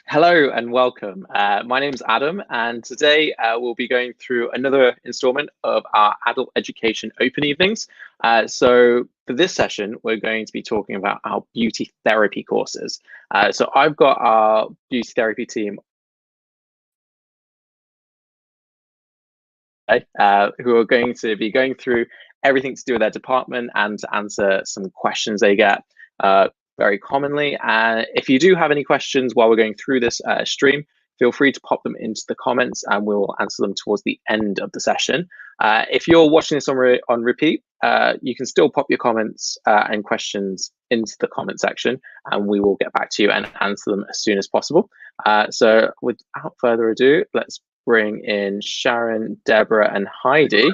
Hello and welcome. My name is Adam, and today we'll be going through another installment of our Adult Education Open Evenings. So for this session, we're going to be talking about our beauty therapy courses. So I've got our beauty therapy team who are going to be going through everything to do with their department and to answer some questions they get very commonly. And if you do have any questions while we're going through this stream, feel free to pop them into the comments and we'll answer them towards the end of the session. If you're watching this on repeat, you can still pop your comments and questions into the comment section and we will get back to you and answer them as soon as possible. So without further ado, let's bring in Sharan, Deborah, and Heidi.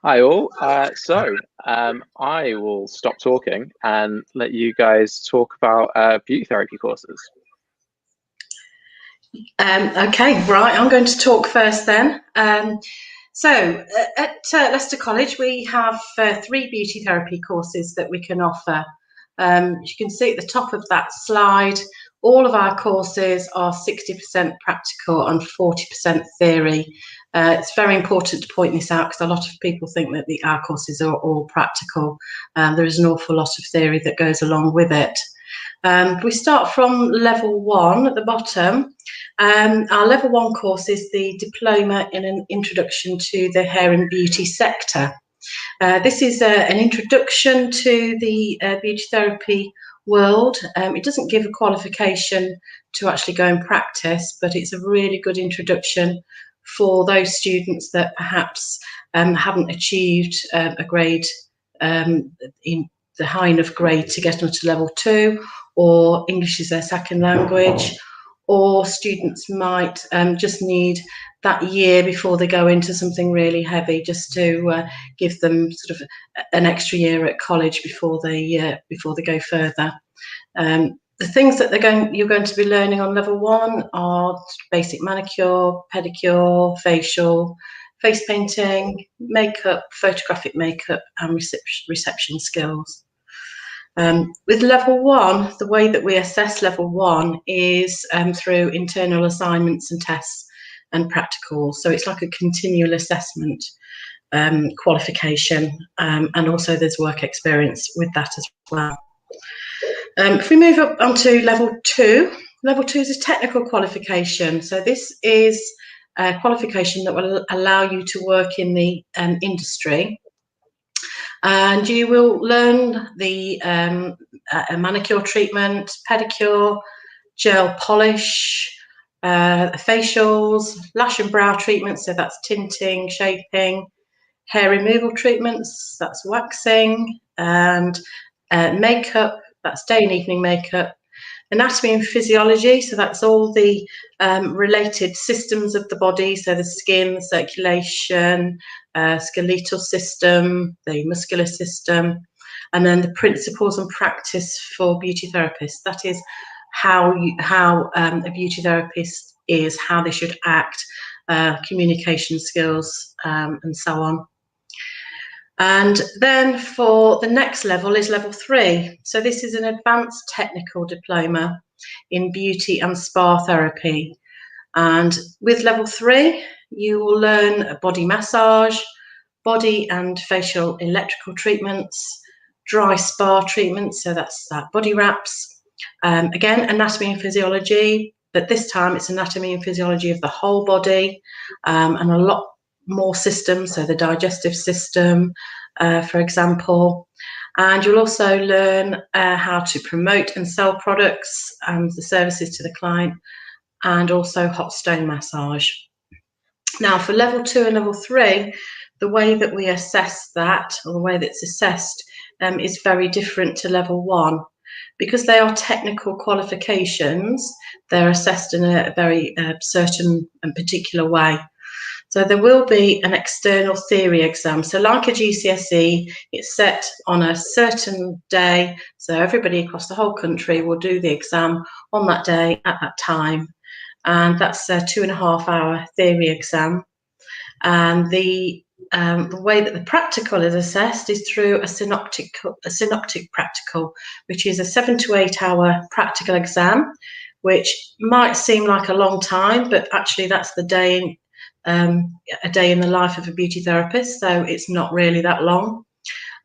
Hi all. I will stop talking and let you guys talk about beauty therapy courses. Okay, right. I'm going to talk first then. So at Leicester College, we have 3 beauty therapy courses that we can offer. You can see at the top of that slide, all of our courses are 60% practical and 40% theory. It's very important to point this out because a lot of people think that our courses are all practical. There is an awful lot of theory that goes along with it. We start from level 1 at the bottom. Our level 1 course is the Diploma in an Introduction to the Hair and Beauty Sector. This is an introduction to the beauty therapy world. It doesn't give a qualification to actually go and practice, but it's a really good introduction for those students that perhaps haven't achieved a grade in the high enough grade to get onto level 2, or English is their second language, or students might just need that year before they go into something really heavy, just to give them sort of an extra year at college before they go further. The things that you're going to be learning on level 1 are basic manicure, pedicure, facial, face painting, makeup, photographic makeup, and reception skills. With level 1, the way that we assess level 1 is through internal assignments and tests and practicals. So it's like a continual assessment qualification, and also there's work experience with that as well. If we move up onto level 2, level 2 is a technical qualification. So this is a qualification that will allow you to work in the industry. And you will learn the manicure treatment, pedicure, gel polish, facials, lash and brow treatments, so that's tinting, shaping, hair removal treatments, that's waxing, and makeup, that's day and evening makeup, anatomy and physiology, so that's all the related systems of the body, so the skin, the circulation, skeletal system, the muscular system, and then the principles and practice for beauty therapists. That is how a beauty therapist is, how they should act, communication skills, and so on. And then for the next level is level 3. So this is an advanced technical diploma in beauty and spa therapy. And with level 3, you will learn body massage, body and facial electrical treatments, dry spa treatments, so that's body wraps. Again, anatomy and physiology, but this time it's anatomy and physiology of the whole body, and a lot more systems, so the digestive system, for example. And you'll also learn how to promote and sell products and the services to the client, and also hot stone massage. Now for level 2 and level 3, the way that we assess that, or the way that's assessed, is very different to level 1. Because they are technical qualifications, they're assessed in a very certain and particular way. So there will be an external theory exam. So like a GCSE, it's set on a certain day. So everybody across the whole country will do the exam on that day at that time. And that's a 2.5-hour theory exam. And the the way that the practical is assessed is through a synoptic practical, which is a 7 to 8 hour practical exam, which might seem like a long time, but actually that's a day in the life of a beauty therapist, so it's not really that long.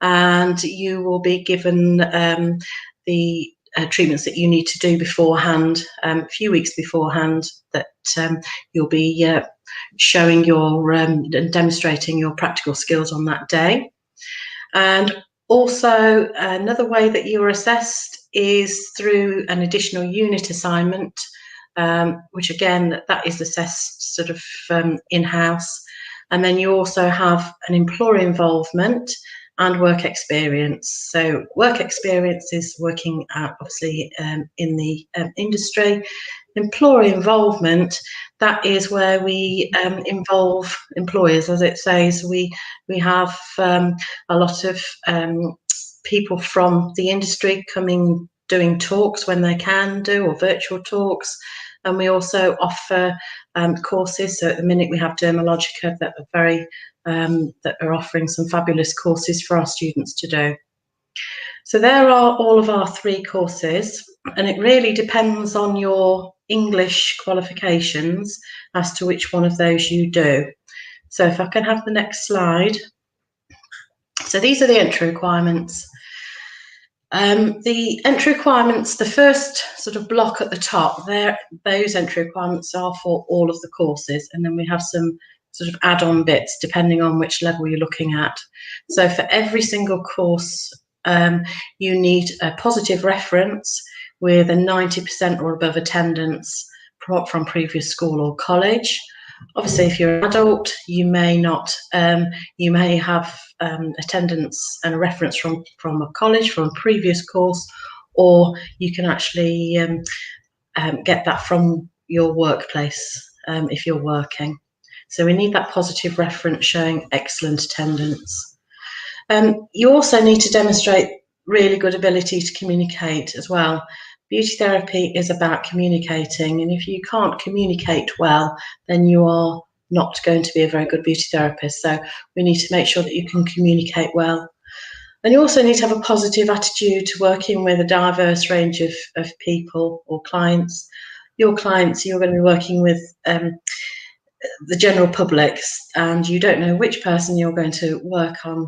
And you will be given the treatments that you need to do beforehand, a few weeks beforehand, that you'll be showing your and demonstrating your practical skills on that day. And also another way that you are assessed is through an additional unit assignment, which again, that is assessed sort of in-house. And then you also have an employer involvement and work experience. So work experience is working obviously in the industry. Employer involvement, that is where we involve employers, as it says. We have a lot of people from the industry coming, doing talks when they can do, or virtual talks. And we also offer courses. So at the minute we have Dermalogica that are very that are offering some fabulous courses for our students to do. So there are all of our 3 courses, and it really depends on your English qualifications as to which one of those you do. So if I can have the next slide. So these are the entry requirements. The entry requirements, the first sort of block at the top, those entry requirements are for all of the courses, and then we have some sort of add-on bits depending on which level you're looking at. So for every single course, you need a positive reference with a 90% or above attendance from previous school or college. Obviously, if you're an adult, you may not. You may have attendance and a reference from a college, from a previous course, or you can actually get that from your workplace if you're working. So we need that positive reference showing excellent attendance. You also need to demonstrate really good ability to communicate as well. Beauty therapy is about communicating, and if you can't communicate well, then you are not going to be a very good beauty therapist. So we need to make sure that you can communicate well. And you also need to have a positive attitude to working with a diverse range of people or clients. Your clients, you're going to be working with the general public, and you don't know which person you're going to work on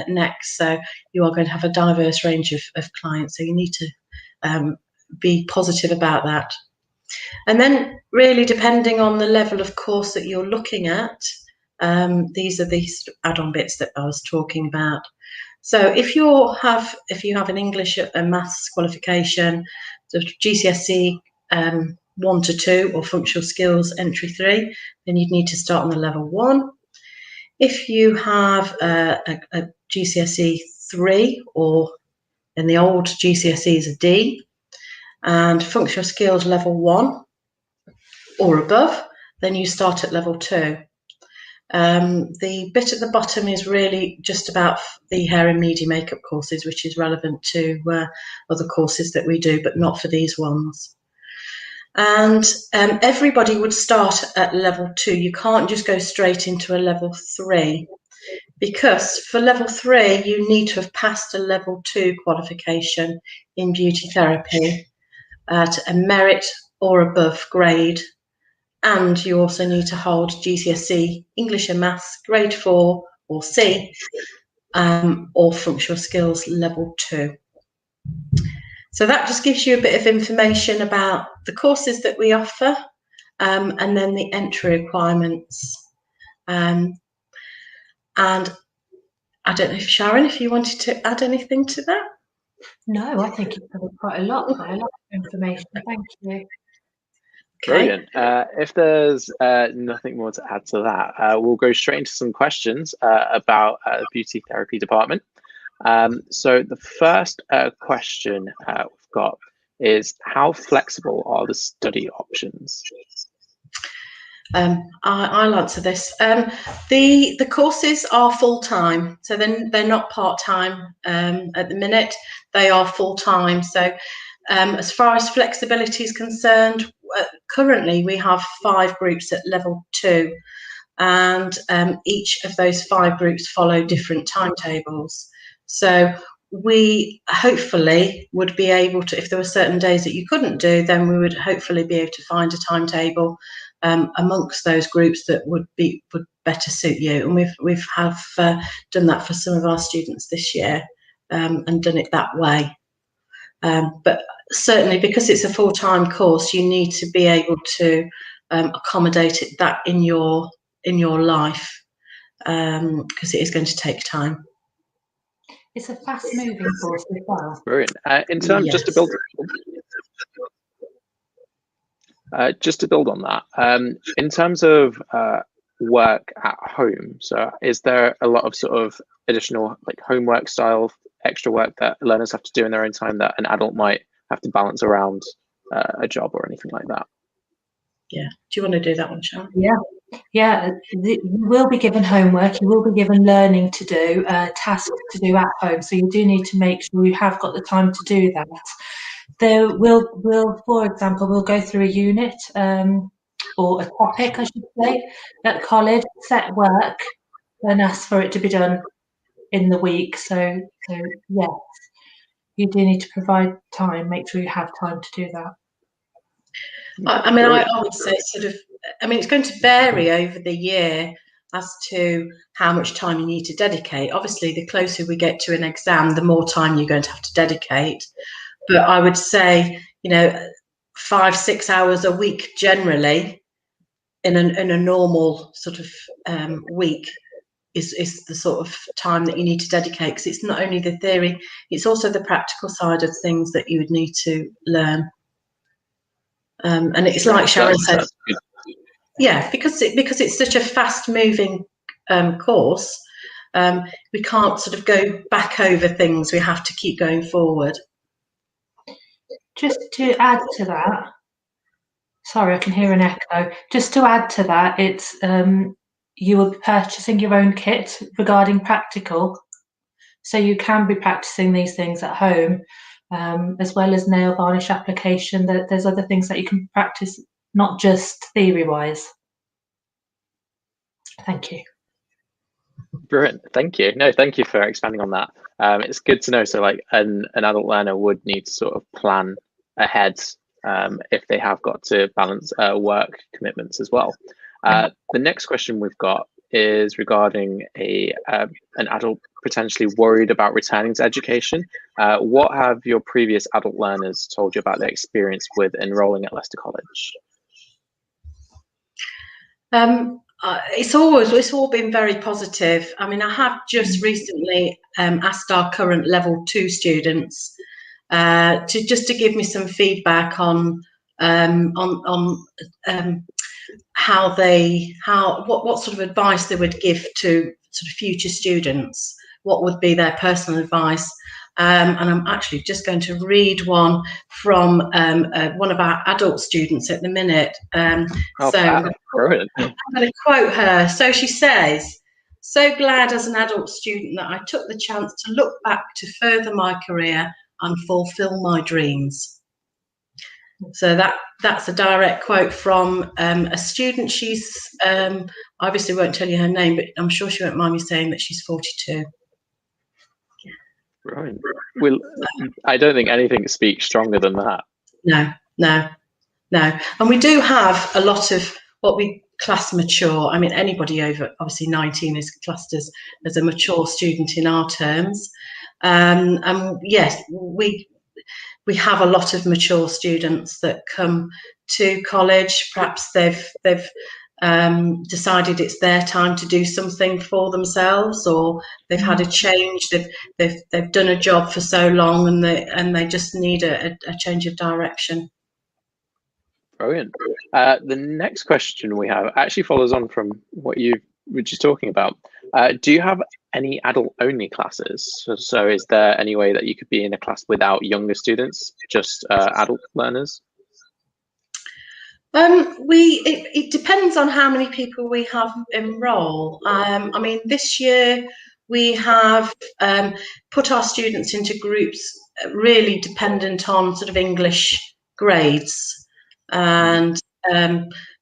next. So you are going to have a diverse range of clients. So you need to be positive about that. And then really depending on the level of course that you're looking at, these are these add-on bits that I was talking about. So if you have an English and maths qualification, so GCSE 1 to 2 or functional skills entry 3, then you'd need to start on the level 1. If you have a GCSE 3, or in the old GCSEs a D, and functional skills level 1 or above, then you start at level 2. The bit at the bottom is really just about the hair and media makeup courses, which is relevant to other courses that we do, but not for these ones. And everybody would start at level 2. You can't just go straight into a level 3, because for level 3 you need to have passed a level 2 qualification in beauty therapy at a merit or above grade, and you also need to hold GCSE English and Maths grade 4 or C, or functional skills level 2. So that just gives you a bit of information about the courses that we offer, and then the entry requirements. And I don't know if Sharon, if you wanted to add anything to that. No, I think you've covered quite a lot of information. Thank you. Okay. Brilliant. If there's nothing more to add to that, we'll go straight into some questions about the beauty therapy department. So the first question we've got is, how flexible are the study options? I'll answer this. The courses are full-time, so they're not part-time at the minute. They are full-time. So as far as flexibility is concerned, currently we have 5 groups at level 2. and each of those 5 groups follow different timetables. So we hopefully would be able to, if there were certain days that you couldn't do, then we would hopefully be able to find a timetable amongst those groups that would better suit you. And we've done that for some of our students this year, and done it that way. But certainly, because it's a full-time course, you need to be able to accommodate that in your life, because it is going to take time. It's a fast-moving course as well. Brilliant. In terms, just to build on that, in terms of work at home, so is there a lot of sort of additional like homework style extra work that learners have to do in their own time that an adult might have to balance around a job or anything like that? Yeah. Do you want to do that one, Sharan? Yeah. You will be given homework. You will be given learning to do, tasks to do at home. So you do need to make sure you have got the time to do that. There will, for example, we'll go through a unit or a topic, I should say, at college, set work, and ask for it to be done in the week. So yes, you do need to provide time. Make sure you have time to do that. I mean, I would say it's going to vary over the year as to how much time you need to dedicate. Obviously, the closer we get to an exam, the more time you're going to have to dedicate. But I would say, 5-6 hours a week generally in a normal sort of week is the sort of time that you need to dedicate, because it's not only the theory, it's also the practical side of things that you would need to learn. And it's like Sharan said, yeah, because it's such a fast-moving course, we can't sort of go back over things. We have to keep going forward. Just to add to that, sorry, I can hear an echo. Just to add to that, it's you will be purchasing your own kit regarding practical, so you can be practicing these things at home, as well as nail varnish application. There's other things that you can practice, not just theory-wise. Thank you. Brilliant. Thank you. No, thank you for expanding on that. It's good to know. So like an adult learner would need to sort of plan ahead if they have got to balance work commitments as well. The next question we've got is regarding an adult potentially worried about returning to education. What have your previous adult learners told you about their experience with enrolling at Leicester College? It's all been very positive. I mean, I have just recently asked our current level 2 students to give me some feedback on what sort of advice they would give to sort of future students. What would be their personal advice? And I'm actually just going to read one from one of our adult students at the minute. Brilliant. I'm going to quote her. So she says, "So glad as an adult student that I took the chance to look back to further my career and fulfill my dreams." So that's a direct quote from a student. She's obviously won't tell you her name, but I'm sure she won't mind me saying that she's 42. Right. Well, I don't think anything speaks stronger than that. No. And we do have a lot of what we class mature. I mean, anybody over obviously 19 is classed as a mature student in our terms. And yes, we have a lot of mature students that come to college. Perhaps they've decided it's their time to do something for themselves, or they've had a change. They've done a job for so long, and they just need a change of direction. Brilliant. The next question we have actually follows on from what you were just talking about. Do you have any adult-only classes? So is there any way that you could be in a class without younger students, just adult learners? It depends on how many people we have enroll. I mean, this year we have put our students into groups really dependent on sort of English grades. And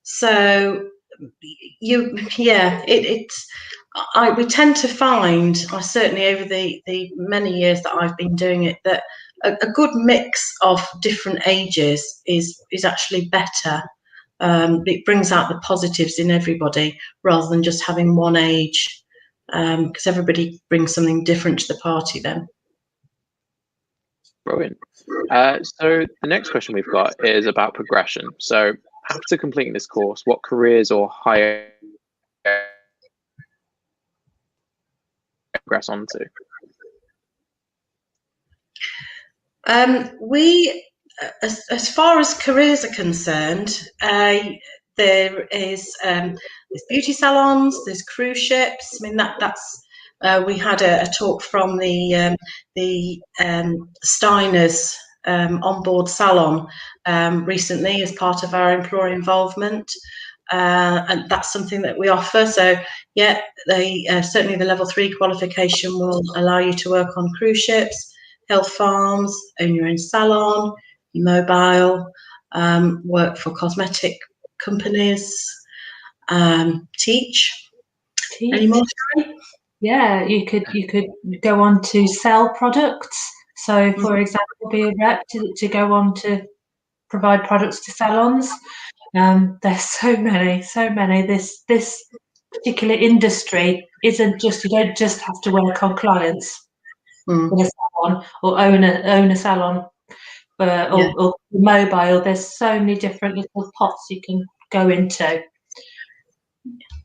so we tend to find, I certainly over the many years that I've been doing it, that a good mix of different ages is actually better. It brings out the positives in everybody rather than just having one age, because everybody brings something different to the party then. Brilliant. So the next question we've got is about progression. So after completing this course, what careers or higher progress onto? As far as careers are concerned, there is there's beauty salons, there's cruise ships. I mean that's we had a talk from the Steiner's onboard salon recently as part of our employer involvement, and that's something that we offer. So yeah, they certainly the level 3 qualification will allow you to work on cruise ships, health farms, own your own salon, mobile, work for cosmetic companies, teach. Any more? Yeah, you could go on to sell products. So, for example, be a rep to go on to provide products to salons. There's so many. This particular industry isn't just, you don't just have to work on clients in a salon or own a salon or mobile. There's so many different little pots you can go into.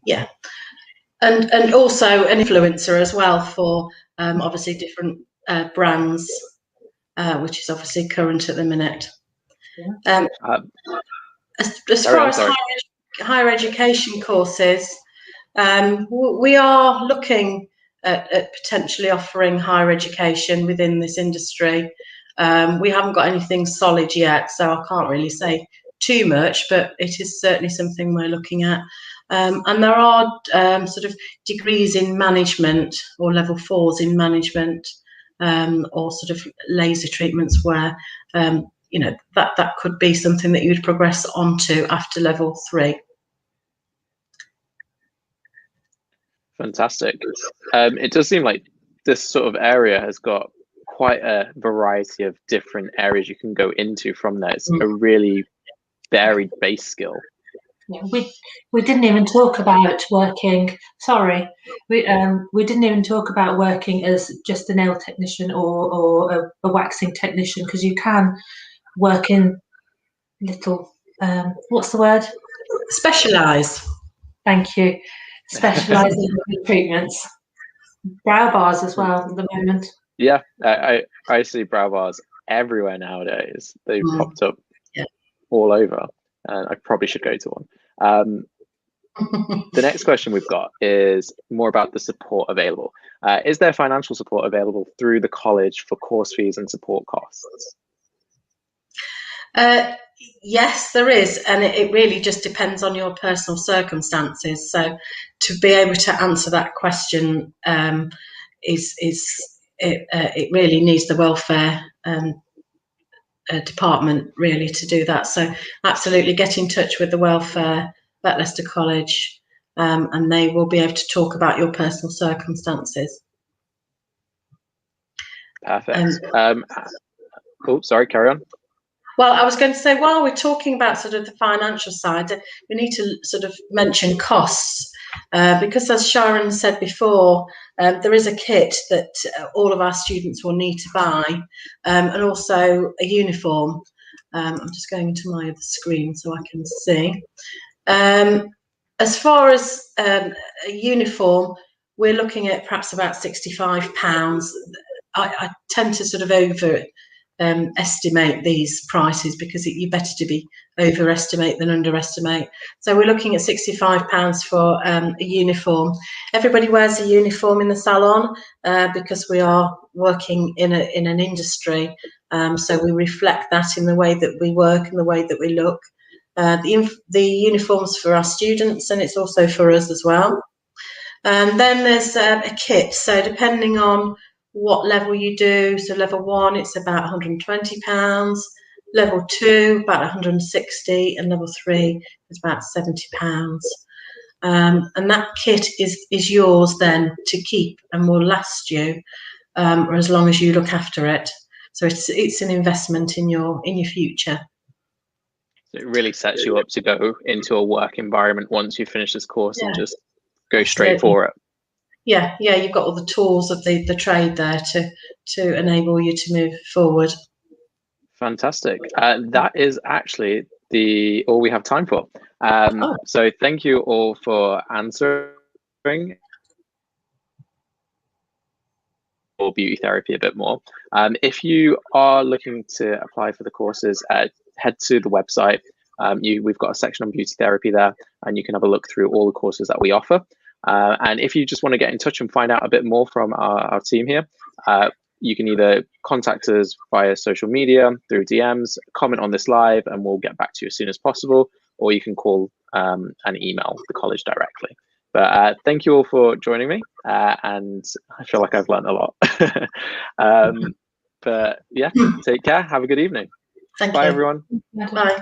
Yeah. And also an influencer as well for obviously different brands, which is obviously current at the minute. Yeah. As far as higher education courses, we are looking at potentially offering higher education within this industry. We haven't got anything solid yet, so I can't really say too much, but it is certainly something we're looking at. And there are sort of degrees in management or level 4s in management, or sort of laser treatments where you know that could be something that you would progress onto after level 3. Fantastic. It does seem like this sort of area has got quite a variety of different areas you can go into from there. It's a really varied base skill. Yeah, we didn't even talk about working. Sorry, we didn't even talk about working as just a nail technician or a waxing technician, because you can work in little what's the word? Specialise. Thank you. Specialising in treatments, brow bars as well at the moment. Yeah, I see brow bars everywhere nowadays. They've popped up all over. I probably should go to one. The next question we've got is more about the support available. Is there financial support available through the college for course fees and support costs? Yes, there is, and it really just depends on your personal circumstances. So, to be able to answer that question, it really needs the welfare department really to do that. So, absolutely, get in touch with the welfare at Leicester College, and they will be able to talk about your personal circumstances. Perfect. Oh, sorry, carry on. Well, I was going to say, while we're talking about sort of the financial side, we need to sort of mention costs, because as Sharan said before, there is a kit that all of our students will need to buy, and also a uniform. I'm just going to my other screen so I can see. As far as a uniform, we're looking at perhaps about £65. I tend to sort of estimate these prices because you're better to be overestimate than underestimate. So we're looking at £65 for a uniform. Everybody wears a uniform in the salon because we are working in an industry, so we reflect that in the way that we work and the way that we look. The uniforms for our students, and it's also for us as well. And then there's a kit, so depending on what level you do, so level 1 it's about £120, level 2 about £160, and level 3 is about £70. and that kit is yours then to keep and will last you as long as you look after it. So it's an investment in your future. So it really sets you up to go into a work environment once you finish this course and just go straight for it. Yeah, you've got all the tools of the trade there to enable you to move forward. Fantastic. That is actually all we have time for. So thank you all for answering or beauty therapy a bit more. If you are looking to apply for the courses, head to the website. We've got a section on beauty therapy there, and you can have a look through all the courses that we offer. And if you just want to get in touch and find out a bit more from our team here, you can either contact us via social media, through DMs, comment on this live, and we'll get back to you as soon as possible, or you can call and email the college directly. But thank you all for joining me, and I feel like I've learned a lot. But yeah, take care. Have a good evening. Thank Bye, you. everyone. Bye.